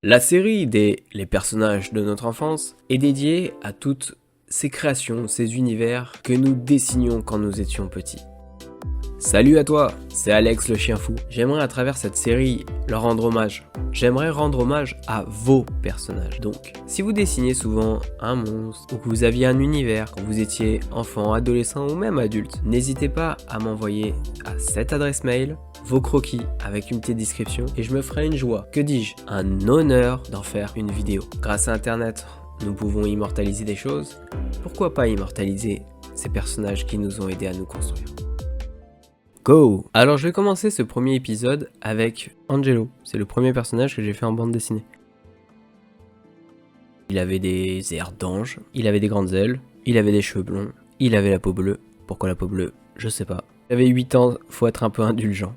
La série des Les personnages de notre enfance est dédiée à toutes ces créations, ces univers que nous dessinions quand nous étions petits. Salut à toi, c'est Alex le chien fou. J'aimerais à travers cette série leur rendre hommage. J'aimerais rendre hommage à vos personnages. Donc, si vous dessinez souvent un monstre ou que vous aviez un univers quand vous étiez enfant, adolescent ou même adulte, n'hésitez pas à m'envoyer à cette adresse mail vos croquis avec une petite description et je me ferai une joie, que dis-je, un honneur d'en faire une vidéo. Grâce à internet, nous pouvons immortaliser des choses. Pourquoi pas immortaliser ces personnages qui nous ont aidés à nous construire? Go! Alors je vais commencer ce premier épisode avec Angelo. C'est le premier personnage que j'ai fait en bande dessinée. Il avait des airs d'ange, il avait des grandes ailes, il avait des cheveux blonds, il avait la peau bleue. Pourquoi la peau bleue? Je sais pas. J'avais 8 ans, faut être un peu indulgent.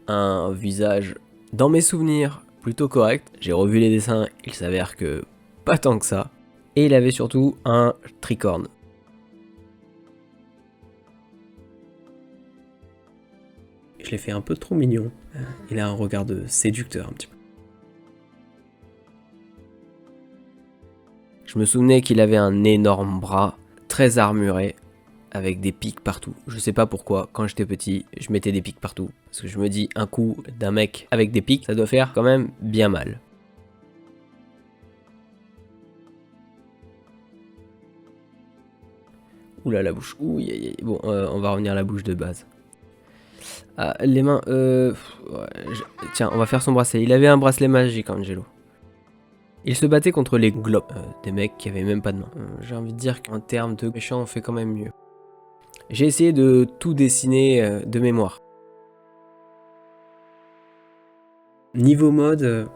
Un visage, dans mes souvenirs, plutôt correct. J'ai revu les dessins, il s'avère que pas tant que ça. Et il avait surtout un tricorne. Je l'ai fait un peu trop mignon. Il a un regard de séducteur un petit peu. Je me souvenais qu'il avait un énorme bras, très armuré, avec des pics partout. Je sais pas pourquoi, quand j'étais petit, je mettais des pics partout. Parce que je me dis, un coup d'un mec avec des pics, ça doit faire quand même bien mal. Oula, la bouche. Ouh, bon, on va revenir à la bouche de base. Ah, les mains, tiens, on va faire son bracelet. Il avait un bracelet magique, Angelo. Il se battait contre les globes, des mecs qui avaient même pas de main. J'ai envie de dire qu'en termes de méchant, on fait quand même mieux. J'ai essayé de tout dessiner de mémoire. Niveau mode,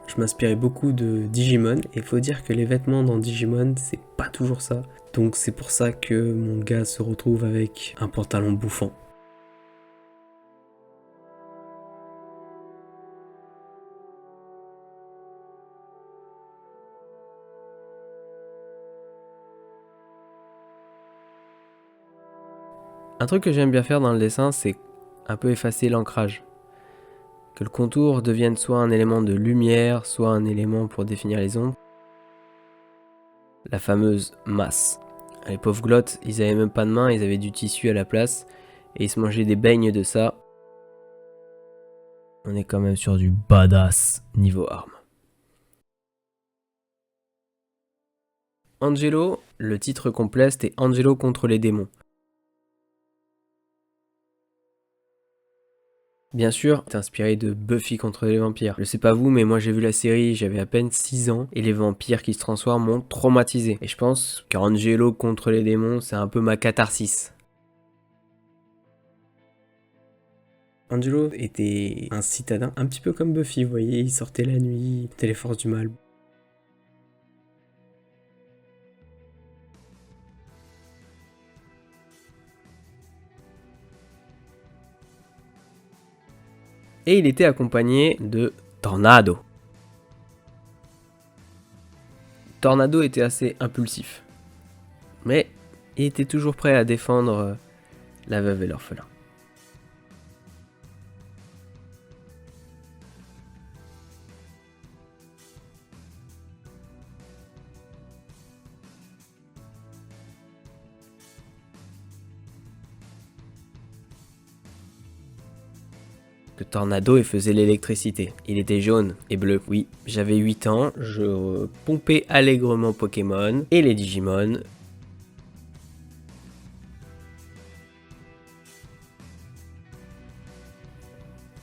je m'inspirais beaucoup de Digimon, et il faut dire que les vêtements dans Digimon, c'est pas toujours ça. Donc c'est pour ça que mon gars se retrouve avec un pantalon bouffant. Un truc que j'aime bien faire dans le dessin, c'est un peu effacer l'ancrage. Que le contour devienne soit un élément de lumière, soit un élément pour définir les ombres. La fameuse masse. Les pauvres glottes, ils avaient même pas de main, ils avaient du tissu à la place, et ils se mangeaient des beignes de ça. On est quand même sur du badass niveau arme. Angelo, le titre complet c'était Angelo contre les démons. Bien sûr, c'est inspiré de Buffy contre les vampires. Je sais pas vous, mais moi j'ai vu la série, j'avais à peine 6 ans, et les vampires qui se transforment m'ont traumatisé. Et je pense qu'Angelo contre les démons, c'est un peu ma catharsis. Angelo était un citadin, un petit peu comme Buffy, vous voyez, il sortait la nuit, il était les forces du mal. Et il était accompagné de Tornado. Tornado était assez impulsif, mais il était toujours prêt à défendre la veuve et l'orphelin. Le Tornado et faisait l'électricité. Il était jaune et bleu. Oui, j'avais 8 ans, je pompais allègrement Pokémon et les Digimon.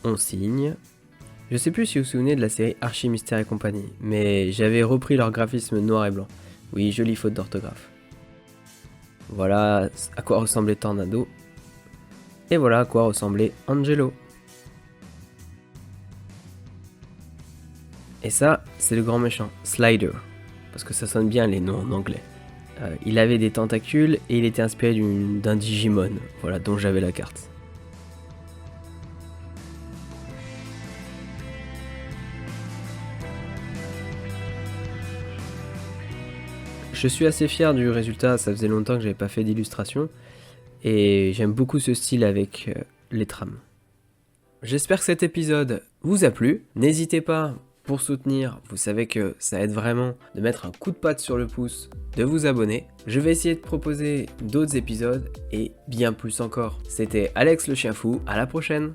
On signe. Je sais plus si vous vous souvenez de la série Archie Mystère et compagnie, mais j'avais repris leur graphisme noir et blanc. Oui, jolie faute d'orthographe. Voilà à quoi ressemblait Tornado. Et voilà à quoi ressemblait Angelo. Et ça, c'est le grand méchant, Slider, parce que ça sonne bien les noms en anglais. Il avait des tentacules et il était inspiré d'un Digimon, voilà, dont j'avais la carte. Je suis assez fier du résultat, ça faisait longtemps que j'avais pas fait d'illustration, et j'aime beaucoup ce style avec les trames. J'espère que cet épisode vous a plu, n'hésitez pas pour soutenir, vous savez que ça aide vraiment de mettre un coup de patte sur le pouce, de vous abonner. Je vais essayer de proposer d'autres épisodes et bien plus encore. C'était Alex le chien fou, à la prochaine.